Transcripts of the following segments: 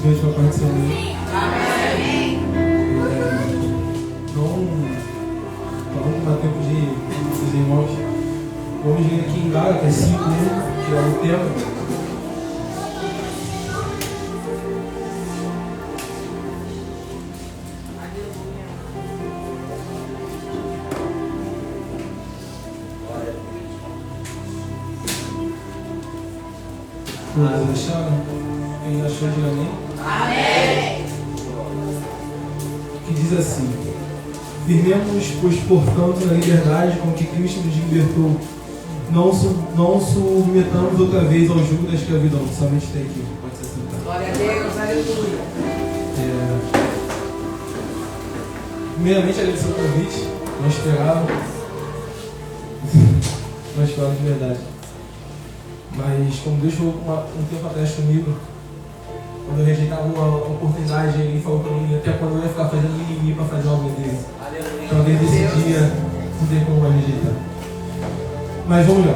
Deus vai aparecer aí. Não dá tempo de os irmãos. Vamos ver aqui em Gálatas 5, que é o tema. Todos acharam? Quem achou de amém? Amém! Que diz assim: firmemos, pois, portanto, na liberdade com que Cristo nos libertou. Não submetamos outra vez ao jugo da escravidão. Somente tem aqui, pode ser sentado. Glória a Deus, aleluia. Primeiramente, agradecer o convite. Não esperava. Não esperava de verdade. Mas como Deus falou um tempo atrás comigo, quando eu rejeitava uma oportunidade, Ele falou para mim até quando eu ia ficar fazendo mimimi para fazer algo dele. Então desde esse dia não tem como mais rejeitar. Mas vamos lá.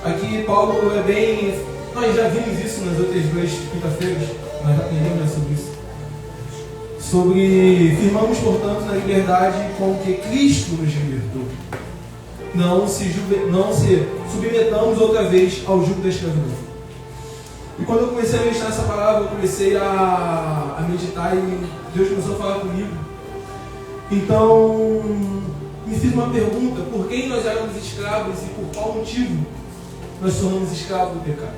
Aqui Paulo é bem. Nós já vimos isso nas outras duas quinta-feiras, nós já aprendemos sobre isso. Sobre firmamos, portanto, na liberdade com que Cristo nos libertou. Não se submetamos outra vez ao jugo da escravidão. E quando eu comecei a meditar essa palavra, eu comecei a meditar e Deus começou a falar comigo. Então, me fiz uma pergunta: por quem nós éramos escravos e por qual motivo nós somos escravos do pecado?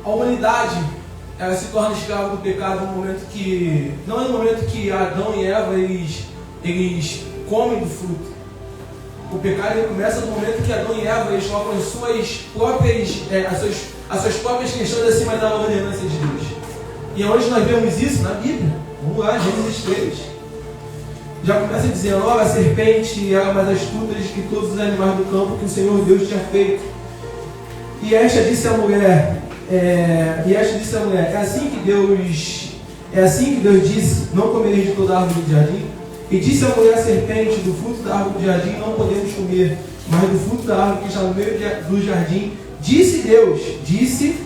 A humanidade, ela se torna escrava do pecado no momento que, não é no momento que Adão e Eva eles comem do fruto. O pecado ele começa no momento que Adão e Eva eles colocam as suas próprias questões acima da ordenança de Deus. E onde nós vemos isso? Na Bíblia. Vamos lá, Gênesis 3. Já começa dizendo: ora, a serpente era mais astuta do que todos os animais do campo que o Senhor Deus tinha feito. E esta disse à mulher, é assim que Deus disse: não comereis de toda a árvore do jardim? E disse a mulher à serpente: do fruto da árvore do jardim não podemos comer, mas do fruto da árvore que está no meio do jardim, disse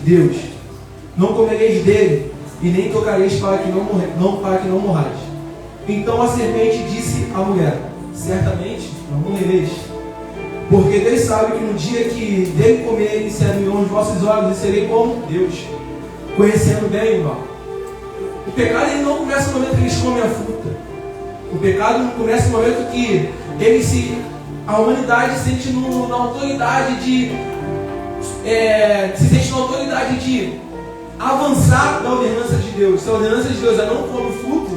Deus, não comereis dele, e nem tocareis para que não morrais. Então a serpente disse à mulher: certamente não morrereis, porque Deus sabe que no dia que dele comerem se abrirão os vossos olhos e serei como Deus, conhecendo bem e o mal. O pecado ele não começa no momento que eles comem a fruta. O pecado começa no momento que a humanidade se sente na autoridade de avançar da ordenança de Deus. Se a ordenança de Deus é não come fruto,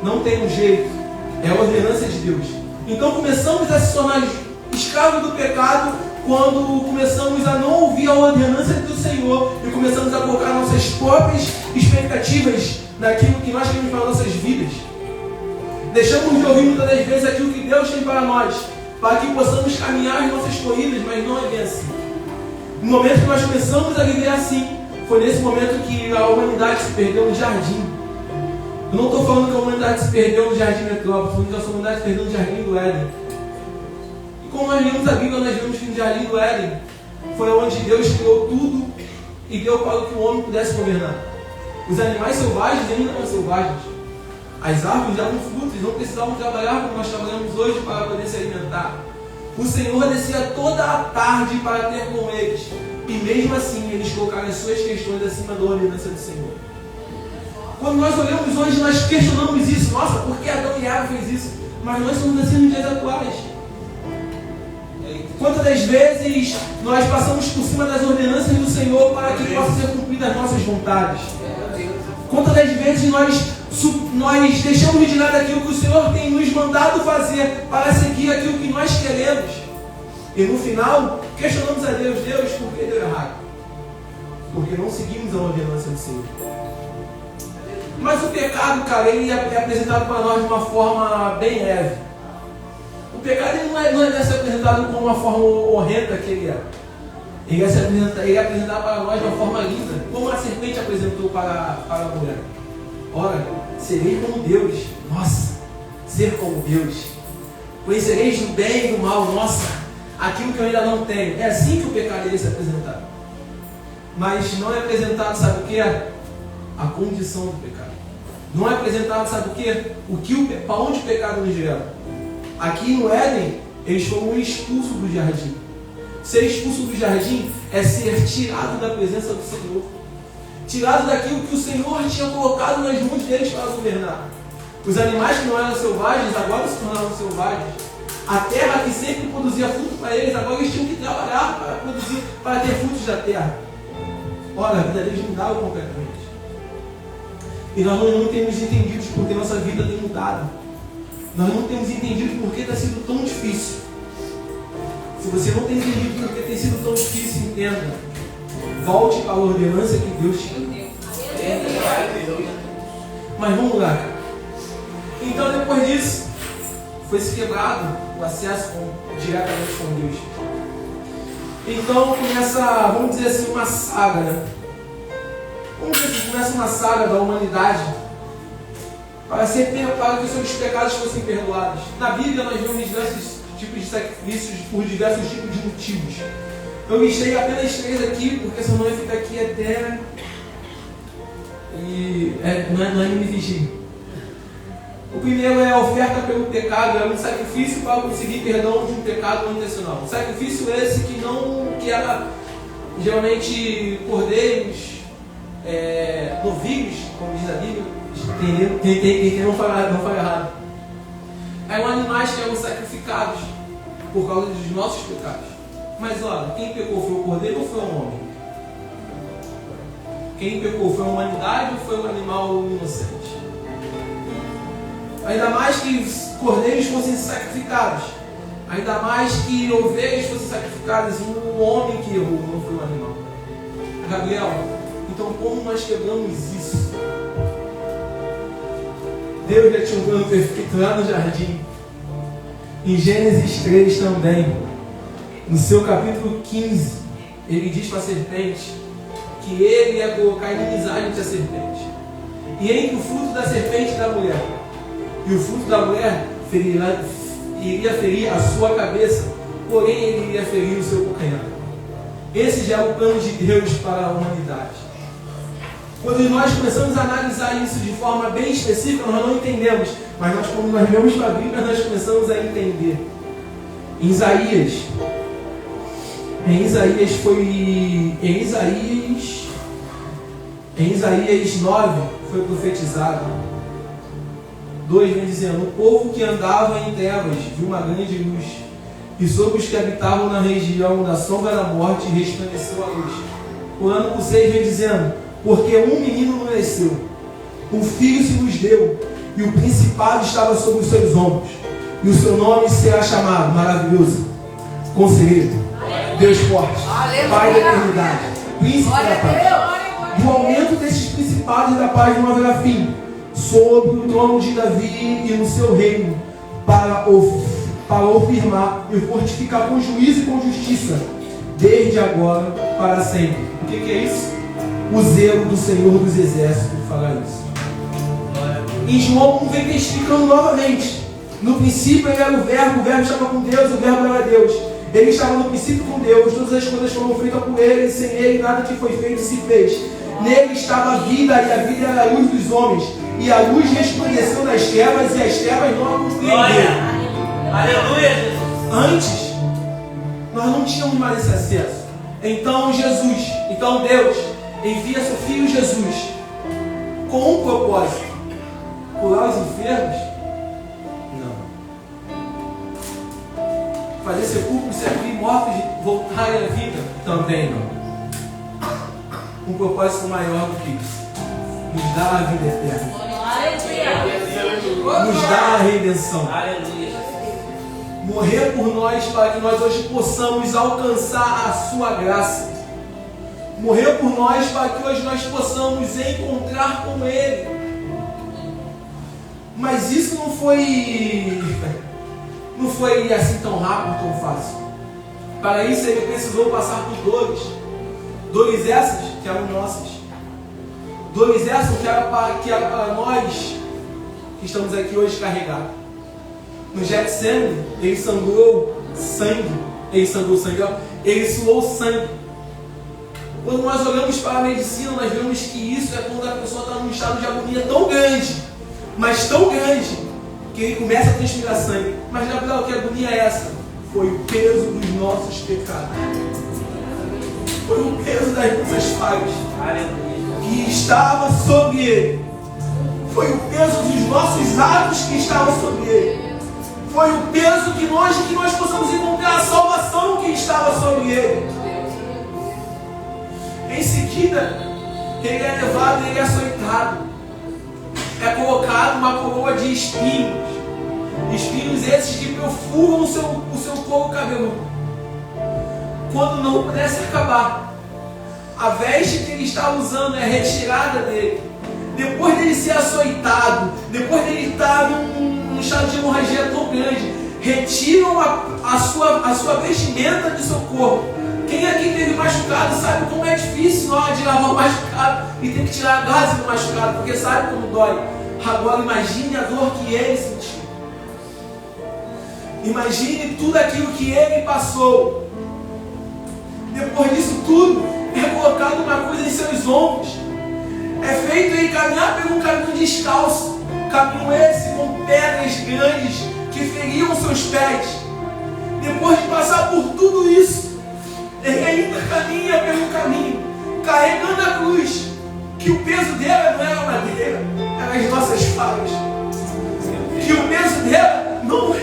não tem um jeito. É a ordenança de Deus. Então começamos a se tornar escravos do pecado quando começamos a não ouvir a ordenança do Senhor e começamos a colocar nossas próprias expectativas naquilo que nós queremos para as nossas vidas. Deixamos de ouvir muitas das vezes aquilo que Deus tem para nós, para que possamos caminhar as nossas corridas, mas não é bem assim. No momento que nós começamos a viver assim, foi nesse momento que a humanidade se perdeu no jardim. Eu não estou falando que a humanidade se perdeu no jardim Metrópole, estou falando que a humanidade se perdeu no jardim do Éden. E como nós lemos a Bíblia, nós vemos que no jardim do Éden foi onde Deus criou tudo e deu para que o homem pudesse governar. Os animais selvagens ainda eram selvagens. As árvores davam frutos, não precisavam trabalhar como nós trabalhamos hoje para poder se alimentar. O Senhor descia toda a tarde para ter com eles. E mesmo assim, eles colocaram as suas questões acima da ordenança do Senhor. Quando nós olhamos hoje, nós questionamos isso. Nossa, por que Adão e Eva fez isso? Mas nós somos assim nos dias atuais. Quantas das vezes nós passamos por cima das ordenanças do Senhor para que possam ser cumpridas as nossas vontades? Quantas das vezes nós deixamos de lado aquilo que o Senhor tem nos mandado fazer para seguir aquilo que nós queremos? E no final, questionamos a Deus: Deus, por que deu errado? Porque não seguimos a ordenança do Senhor. Mas o pecado, cara, ele é apresentado para nós de uma forma bem leve. O pecado ele não é ser apresentado como uma forma horrenda que ele é. Ele é apresentado para nós de uma forma linda, como a serpente apresentou para a mulher. Ora, sereis como Deus. Nossa, ser como Deus. Conhecereis do bem e do mal. Nossa, aquilo que eu ainda não tenho. É assim que o pecado dele se apresentado. Mas não é apresentado, sabe o que é? A condição do pecado. Não é apresentado, sabe o que? Para onde o pecado nos leva? Aqui no Éden, eles foram expulsos do jardim. Ser expulso do jardim é ser tirado da presença do Senhor. Tirado daquilo que o Senhor tinha colocado nas mãos deles para governar. Os animais que não eram selvagens, agora se tornaram selvagens. A terra que sempre produzia fruto para eles, agora eles tinham que trabalhar para produzir, para ter frutos da terra. Ora, a vida deles mudava completamente. E nós não temos entendido porque nossa vida tem mudado. Nós não temos entendido porque está sendo tão difícil. Se você não tem entendido porque tem sido tão difícil, entenda. Volte para a ordenança que Deus te deu. Mas vamos lá. Então depois disso, foi se quebrado o acesso diretamente com Deus. Então começa, vamos dizer assim, uma saga, né? Vamos dizer assim, começa uma saga da humanidade para que os seus pecados fossem perdoados. Na Bíblia nós vemos diversos tipos de sacrifícios por diversos tipos de motivos. Eu listei apenas 3 aqui, porque senão eu ficar aqui até... não é me vigir. O primeiro é a oferta pelo pecado, é um sacrifício para conseguir perdão de um pecado não intencional. Um sacrifício esse que era geralmente cordeiros, novilhos, como diz a Bíblia, quem não fala errado. Eram animais que eram sacrificados por causa dos nossos pecados. Mas olha, quem pecou foi o cordeiro ou foi um homem? Quem pecou foi a humanidade ou foi um animal inocente? Ainda mais que cordeiros fossem sacrificados, ainda mais que ovelhas fossem sacrificadas, um homem que errou, não foi um animal. Gabriel, então como nós quebramos isso? Deus já tinha um plano perfeito lá no jardim. Em Gênesis 3 também, no seu capítulo 15, ele diz para a serpente que ele ia colocar inimizade entre a serpente e entre o fruto da serpente e da mulher. E o fruto da mulher iria ferir a sua cabeça, porém ele iria ferir o seu calcanhar. Esse já é o plano de Deus para a humanidade. Quando nós começamos a analisar isso de forma bem específica, nós não entendemos. Mas quando nós vemos a Bíblia, nós começamos a entender. Em Isaías 9 foi profetizado. 2 vem dizendo: o povo que andava em trevas viu uma grande luz, e sobre os que habitavam na região da sombra da morte resplandeceu a luz. Orando por 6 vem dizendo: porque um menino nos nasceu, um filho se nos deu, e o principado estava sobre os seus ombros, e o seu nome será chamado Maravilhoso, Conselheiro, Deus Forte, Pai da Eternidade, Príncipe da Paz. Do aumento desses principados e da paz não haverá fim, sobre o trono de Davi e no seu reino, para o firmar e fortificar com juízo e com justiça, desde agora para sempre. O que é isso? O zelo do Senhor dos Exércitos fala isso. Em João 1 vem testificando novamente. No princípio ele era o verbo estava com Deus, o verbo era Deus. Ele estava no princípio com Deus, todas as coisas foram feitas por ele, sem ele nada que foi feito se fez. Nele estava a vida, e a vida era a luz dos homens. E a luz resplandeceu nas trevas, e as trevas não a compreenderam. Aleluia, Jesus. Antes, nós não tínhamos mais esse acesso. Então Deus envia seu Filho Jesus com um propósito: curar os enfermos? Não. Fazer sepulcros se abrir, mortos voltarem à vida? Também não. Um propósito maior do que isso: nos dar a vida eterna, nos dar a redenção, morrer por nós para que nós hoje possamos alcançar a sua graça, morrer por nós para que hoje nós possamos encontrar com Ele. Mas isso não foi assim tão rápido, tão fácil. Para isso Ele precisou passar por dores essas que eram nossas, dores essas que era para nós que estamos aqui hoje carregar. No Getsemane, Ele sangrou sangue Ele sangrou sangue, ele suou sangue. Quando nós olhamos para a medicina, nós vemos que isso é quando a pessoa está num estado de agonia tão grande, mas tão grande, que ele começa a transpirar sangue. Mas já viu que agonia é essa? Foi o peso dos nossos pecados. Foi o peso das nossas falhas que estava sobre ele. Foi o peso dos nossos atos que estava sobre ele. Foi o peso que nós possamos encontrar a salvação que estava sobre ele. Em seguida, ele é levado, ele é açoitado. É colocado uma coroa de espinhos. Espinhos esses que perfumam o seu couro cabeludo. Quando não pudesse acabar, a veste que ele estava usando é retirada dele. Depois dele ser açoitado, depois dele estar num estado de hemorragia tão grande, retiram a sua vestimenta de seu corpo. Quem aqui teve machucado sabe como é difícil na hora de lavar o machucado e tem que tirar a gase do machucado, porque sabe como dói. Agora imagine a dor que ele sentiu. Imagine tudo aquilo que ele passou. Depois disso tudo, é colocado uma coisa em seus ombros. É feito ele caminhar por um caminho descalço. Caminho esse com pedras grandes que feriam seus pés. Depois de passar por tudo isso, ele ainda caminha pelo caminho, carregando a cruz, que o peso dela não era a madeira, eram as nossas falhas. Que o peso dela não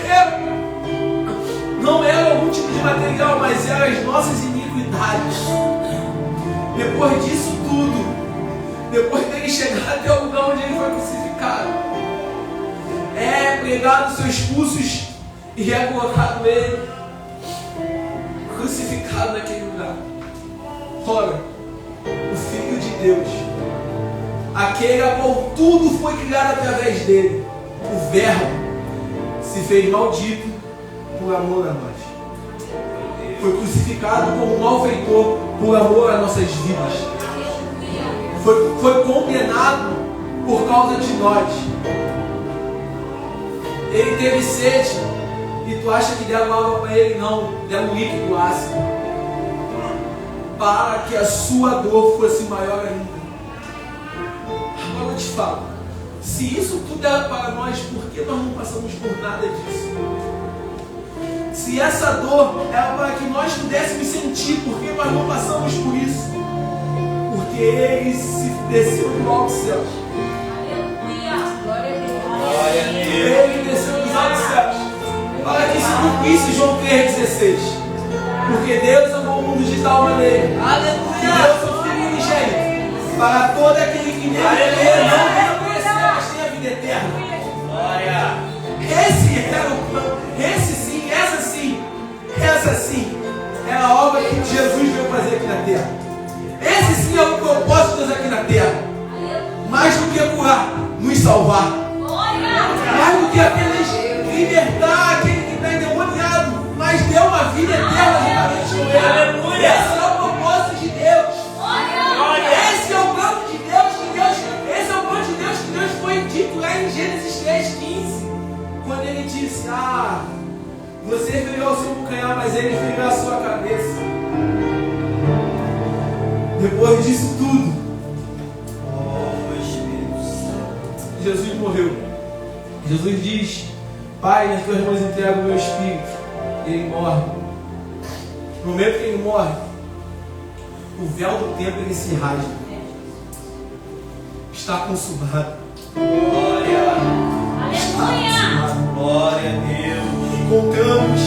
era algum tipo de material, mas eram as nossas iniquidades. Depois disso tudo, depois dele chegar até o lugar onde ele foi crucificado, é pregado seus pulsos e é colocado ele crucificado naquele lugar. Ora, o Filho de Deus, aquele a qual tudo foi criado através dele, o Verbo, se fez maldito por amor a nós. Foi crucificado como um malfeitor por amor às nossas vidas. Foi condenado por causa de nós. Ele teve sede e tu acha que deram água para ele? Não, deram um líquido ácido para que a sua dor fosse maior ainda. Agora eu te falo, se isso tudo era para nós, por que nós não passamos por nada disso? Se essa dor era para que nós pudéssemos sentir, por que nós não passamos por isso? Porque ele se desceu do alto céus. Ele desceu dos altos céus para que se cumprisse João 3,16. Porque Deus amou o mundo de tal maneira que deu seu Filho unigênito para todo aquele que nele crê não venha conhecer, mas tenha a vida eterna. Esse era o plano. Essa sim é a obra que Jesus veio fazer aqui na terra. Esse sim é o propósito de Deus aqui na terra. Mais do que curar, nos salvar. Mais do que apenas libertar aquele que está endemoniado, mas deu uma vida eterna juntamente com ele. Esse é o propósito de Deus. Esse é o plano de Deus, esse é o plano de Deus que Deus foi dito lá em Gênesis 3,15, quando ele disse: você feriu ao seu calcanhar, mas ele feriu a sua cabeça. Depois disso tudo, Jesus morreu. Jesus diz: Pai, nas tuas mãos entrego o meu espírito. E ele morre. No momento que ele morre, o véu do templo ele se rasga. Está consumado. Glória. Glória a Deus. Encontramos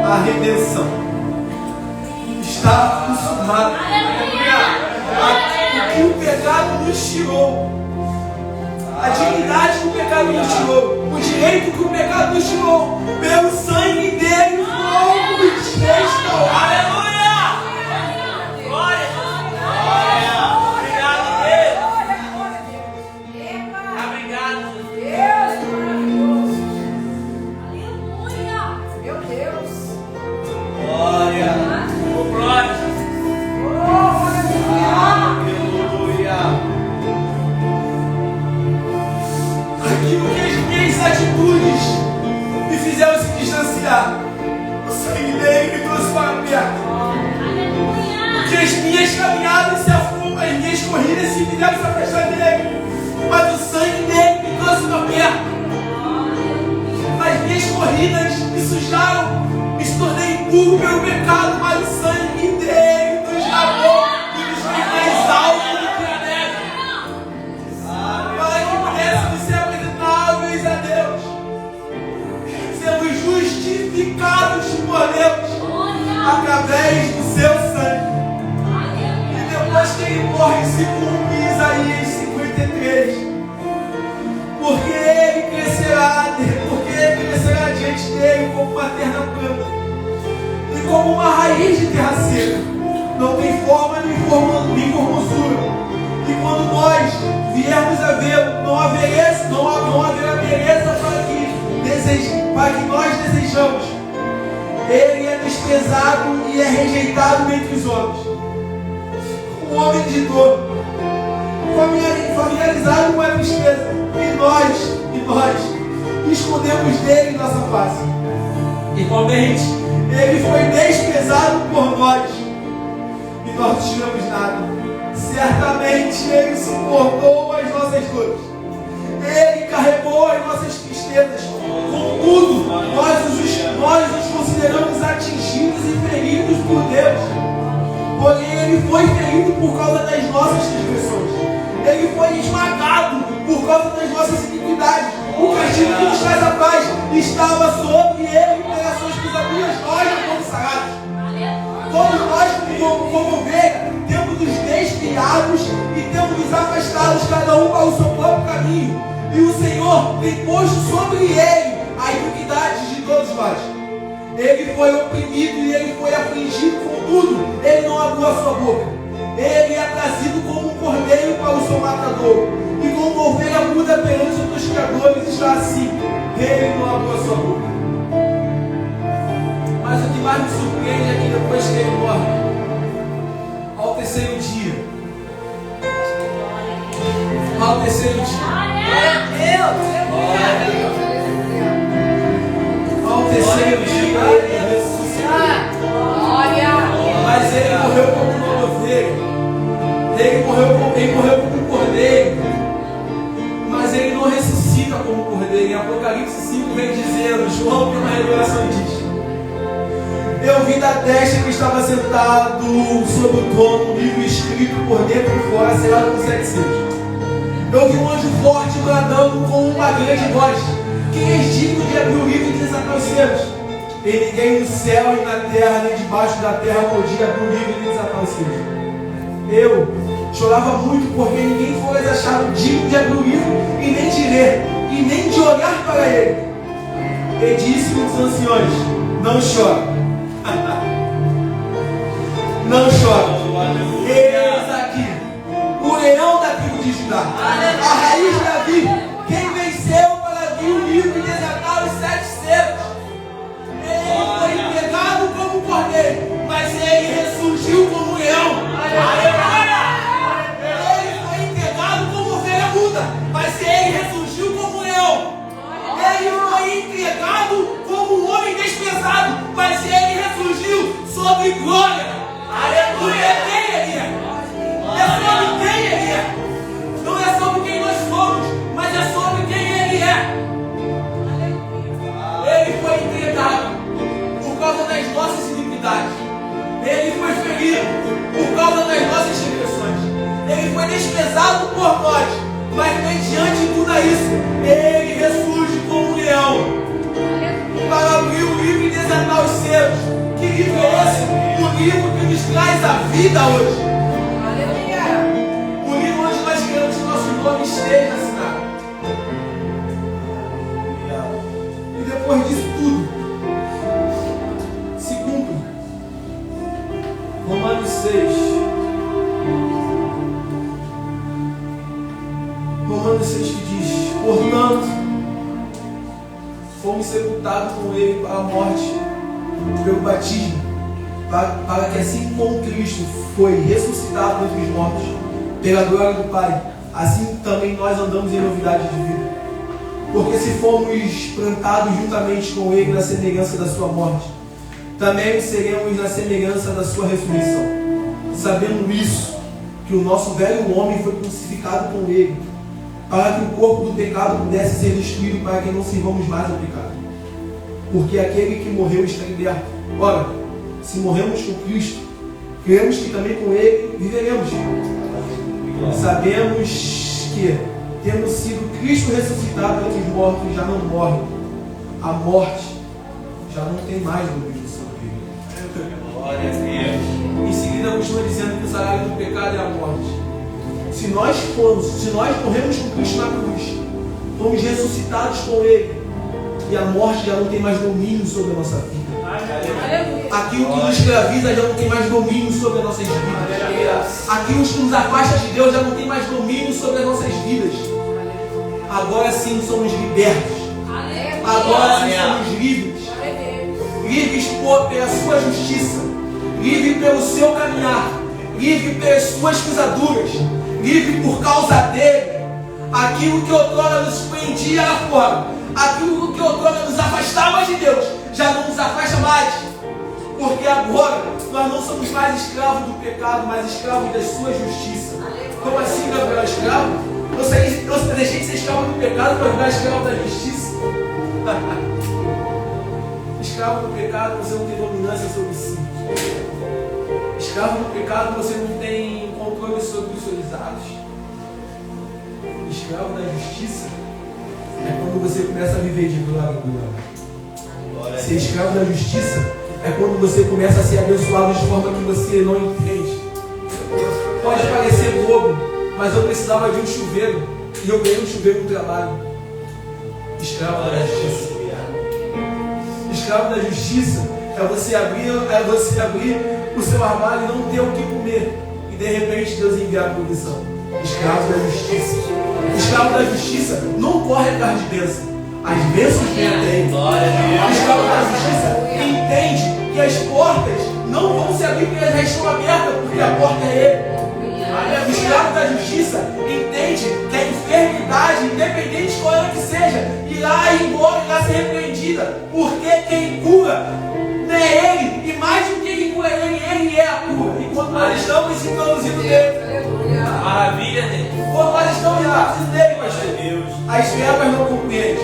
a redenção. Está consumado. O que o pecado nos tirou, a dignidade que o pecado nos tirou, o direito que o pecado nos tirou, pelo sangue dele fomos restaurados. Aleluia! Glória! Glória! Obrigado, Deus! Obrigado, Deus! Maravilhoso! Aleluia! Meu Deus! Glória! Glória! Aquilo que as minhas atitudes me fizeram se distanciar, o sangue dele me trouxe para minhas caminhadas se afundam, as minhas corridas se fizeram se afastar dele. Mas o sangue dele me trouxe para perto. As minhas corridas me sujaram, me tornei impuro pelo pecado, mas o sangue dele nos lavou e nos fez mais alto do que a neve. Para que pudéssemos ser apresentáveis a Deus, sermos justificados por Deus através do seu sangue. E depois que ele morre, se cumpre Isaías 53. Porque ele crescerá diante dele como uma terra plana e como uma raiz de terra seca. Não tem forma nem formosura. E quando nós viermos a vê-lo, não haverá beleza para que nós desejamos. Ele é desprezado e é rejeitado entre os homens. Um homem de dor, familiarizado com a tristeza. E nós escondemos dele nossa face. Igualmente, ele foi desprezado por nós e nós não tiramos nada. Certamente ele suportou as nossas dores, ele carregou as nossas tristezas. Contudo, nós nos consideramos atingidos e feridos por Deus. Porém, ele foi ferido por causa das nossas transgressões, ele foi esmagado por causa das nossas iniquidades. O castigo que nos traz a paz estava sobre ele, e pelas suas pisaduras nós já fomos sarados. Todos nós, como ovelha, temos nos desviados e temos nos afastados, cada um para o seu próprio caminho. E o Senhor tem posto sobre ele a iniquidade de todos nós. Ele foi oprimido e ele foi afligido, contudo, ele não abriu a sua boca. Ele é trazido como um cordeiro para o seu matador. E como ovelha muda perante os seus criadores, está assim. Ele não abriu a sua boca. Mas o que mais me surpreende é que depois que ele morre, ao terceiro dia, ele ressuscitou. Mas ele morreu como uma ovelha, ele morreu como um cordeiro, mas ele não ressuscita como um cordeiro. Em Apocalipse 5 vem dizendo, João tem uma revelação e diz: eu vi da destra que estava sentado sobre o trono um livro escrito por dentro e por fora, selado com 7 selos. Eu vi um anjo forte bradando com uma grande voz: quem é digno de abrir o livro e desatar os selos? E ninguém no céu e na terra, nem debaixo da terra, podia abrir o livro e desatar os selos. Eu chorava muito porque ninguém foi achado digno de abrir o livro e nem de ler, e nem de olhar para ele. E disse os anciões: não chore. Não chore. Eis aqui o leão da tribo de Judá, a raiz de Davi, quem venceu para abrir o livro e desatar os 7 selos. Ele foi entregado como um cordeiro, mas ele ressurgiu como um leão. Ele foi entregado como ovelha muda, mas ele ressurgiu como um leão. Ele foi entregado como um homem desprezado, mas ele ressurgiu sobre glória. Aleluia! Quem ele é? É sobre quem ele é. Não é sobre quem nós somos, mas é sobre quem ele é. Ele foi entregado por causa das nossas iniquidades. Ele foi ferido por causa das nossas transgressões. Ele foi desprezado por nós, mas mediante tudo isso, ele ressurge como um leão para abrir o livro e desatar os selos. Que livro é esse? O livro que nos traz a vida hoje. O livro onde nós queremos que nosso nome esteja assinado. E depois disso tudo, se cumpre Romanos 6. Romanos 6 que diz: portanto, fomos sepultados com ele para a morte pelo batismo, para que assim como Cristo foi ressuscitado entre os mortos pela glória do Pai, assim também nós andamos em novidade de vida. Porque se fomos plantados juntamente com ele na semelhança da sua morte, também seremos na semelhança da sua ressurreição. sabendo isso, que o nosso velho homem foi crucificado com ele, para que o corpo do pecado pudesse ser destruído, para que não sirvamos mais ao pecado. Porque aquele que morreu está liberto. Ora, se morremos com Cristo, cremos que também com ele viveremos. Sabemos que, tendo sido Cristo ressuscitado entre os mortos, já não morre. A morte já não tem mais domínio sobre ele. Glória a Deus. Em seguida, continua dizendo que o salário do pecado é a morte. Se nós morremos com Cristo na cruz, fomos ressuscitados com ele, e a morte já não tem mais domínio sobre a nossa vida. Aquilo que nos escraviza já não tem mais domínio sobre as nossas vidas. Aquilo que nos afasta de Deus já não tem mais domínio sobre as nossas vidas. Agora sim somos libertos. Agora sim somos livres. Livres pela sua justiça. Livre pelo seu caminhar. Livre pelas suas pisaduras. Livre por causa dele. Aquilo que outrora nos prendia lá fora, aquilo que outrora nos afastava de Deus, já não nos afasta mais. Porque agora nós não somos mais escravos do pecado, mas escravos da sua justiça. Como assim, Gabriel? Escravo? Eu deixei de ser escravo do pecado para virar escravo da justiça. Escravo do pecado, você não tem dominância sobre si. Escravo do pecado, você não tem controle sobre os seus atos. Escravo da justiça é quando você começa a viver de glória em glória. Ser escravo da justiça é quando você começa a ser abençoado de forma que você não entende. Pode parecer bobo, mas eu precisava de um chuveiro e eu ganhei um chuveiro no trabalho. Escravo da justiça. Escravo da justiça é você abrir o seu armário e não ter o que comer, e de repente Deus enviar a provisão. Escravo da justiça. Escravo da justiça não corre atrás de bênção. As bênçãos vêm até ele. O escravo da justiça entende que as portas não vão se abrir porque elas já estão abertas, porque a porta é ele. O escravo da justiça entende que a enfermidade, independente de qual ela que seja, irá ir embora, irá ser repreendida, porque quem cura não é ele, e mais do que quem cura ele é a cura. Enquanto nós estamos introduzindo nele. Maravilha, Deus. Quando nós estamos introduzindo nele, pastor, as trevas não compreendem.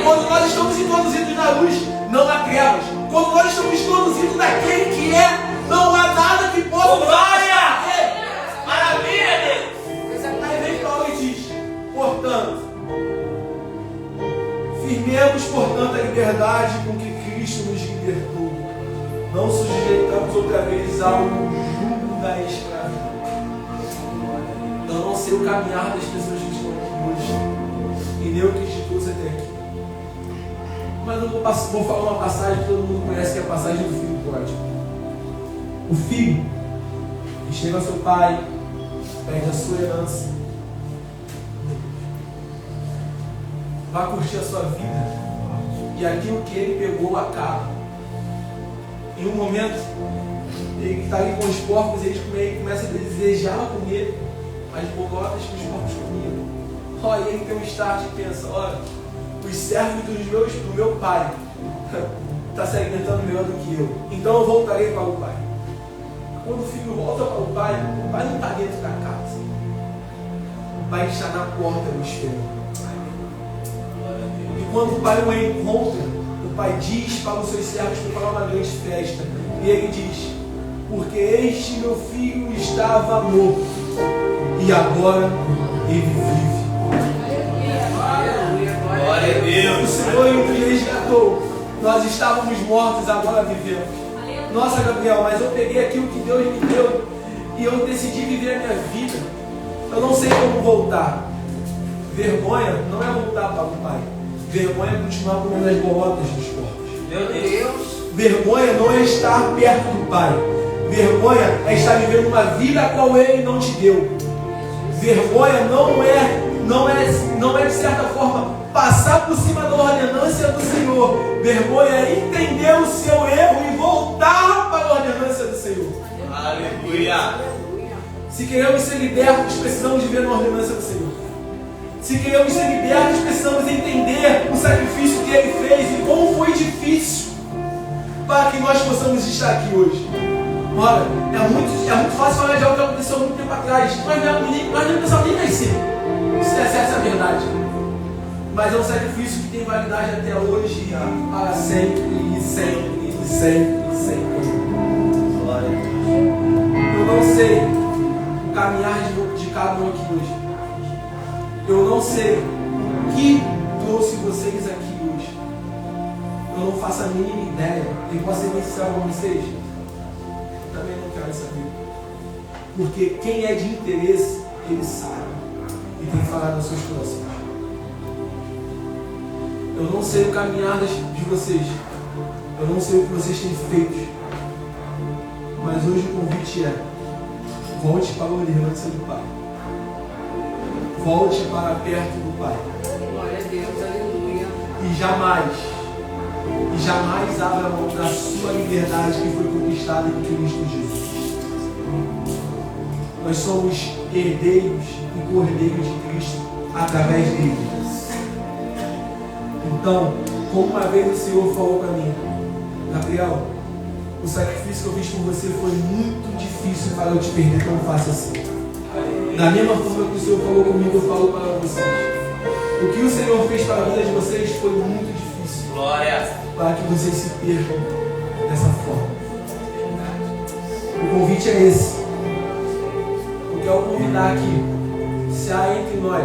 Quando nós estamos introduzidos na luz, não há trevas. Quando nós estamos introduzidos naquele que é, não há nada que possa glória! Maravilha, Deus. Aí vem Paulo e diz: portanto, firmemos, portanto, a liberdade com que Cristo nos libertou. Não sujeitamos outra vez ao jugo da escravidão. Então não sei o caminhar das pessoas que estão aqui hoje, e nem o que te trouxe até aqui. Mas eu vou falar uma passagem que todo mundo conhece, que é a passagem do filho pródigo. O filho que chega ao seu pai, pede a sua herança, vai curtir a sua vida, e aquilo que ele pegou acaba. Em um momento, ele está ali com os porcos, ele começa a desejar comer as bolotas que os porcos comiam. E ele tem um start e pensa: olha, os servos do meu pai estão se alimentando melhor do que eu, então eu voltarei para o pai. Quando o filho volta para o pai não está dentro da casa, o pai está na porta do espelho. E quando o pai o encontra, o pai diz para os seus servos preparar uma grande festa, e ele diz: porque este meu filho estava morto e agora ele vive. Glória a Deus. O Senhor nos resgatou. Nós estávamos mortos, agora vivemos. Nossa, Gabriel, mas eu peguei aquilo que Deus me deu e eu decidi viver a minha vida. Eu não sei como voltar. Vergonha não é voltar para o pai. Vergonha é continuar comendo as bolotas dos porcos. Meu Deus. Vergonha não é estar perto do pai. Vergonha é estar vivendo uma vida a qual ele não te deu. Vergonha não é de certa forma passar por cima da ordenância do Senhor. Vergonha é entender o seu erro e voltar para a ordenância do Senhor. Aleluia. Se queremos ser libertos, precisamos viver na ordenância do Senhor. Se queremos ser libertos, precisamos entender o sacrifício que Ele fez e como foi difícil para que nós possamos estar aqui hoje. Ora, é muito fácil falar de algo que aconteceu há muito tempo atrás. Nós nem pensamos nem nascer. Essa é a verdade. Mas é um sacrifício que tem validade até hoje, para sempre, e sempre, e sempre, e sempre. Glória a Deus. Eu não sei o caminhar de cada um aqui hoje. Eu não sei o que trouxe vocês aqui hoje. Eu não faço a mínima ideia. Eu posso ser bem sincero com vocês? Também não quero saber. Porque quem é de interesse, ele sabe. E tem falado nos seus corações. Eu não sei o caminhar de vocês. Eu não sei o que vocês têm feito. Mas hoje o convite é: volte para a ordenança do Pai. Volte para perto do Pai. Glória a Deus, aleluia. E jamais abra mão da sua liberdade que foi conquistada em Cristo Jesus. Nós somos herdeiros e cordeiros de Cristo através dele. Então, como uma vez o Senhor falou para mim: Gabriel, o sacrifício que eu fiz por você foi muito difícil para eu te perder tão fácil assim. Da mesma forma que o Senhor falou comigo, eu falo para vocês. O que o Senhor fez para a vida de vocês foi muito difícil. Glória. Para que vocês se percam dessa forma. O convite é esse. Eu quero convidar aqui, se há entre nós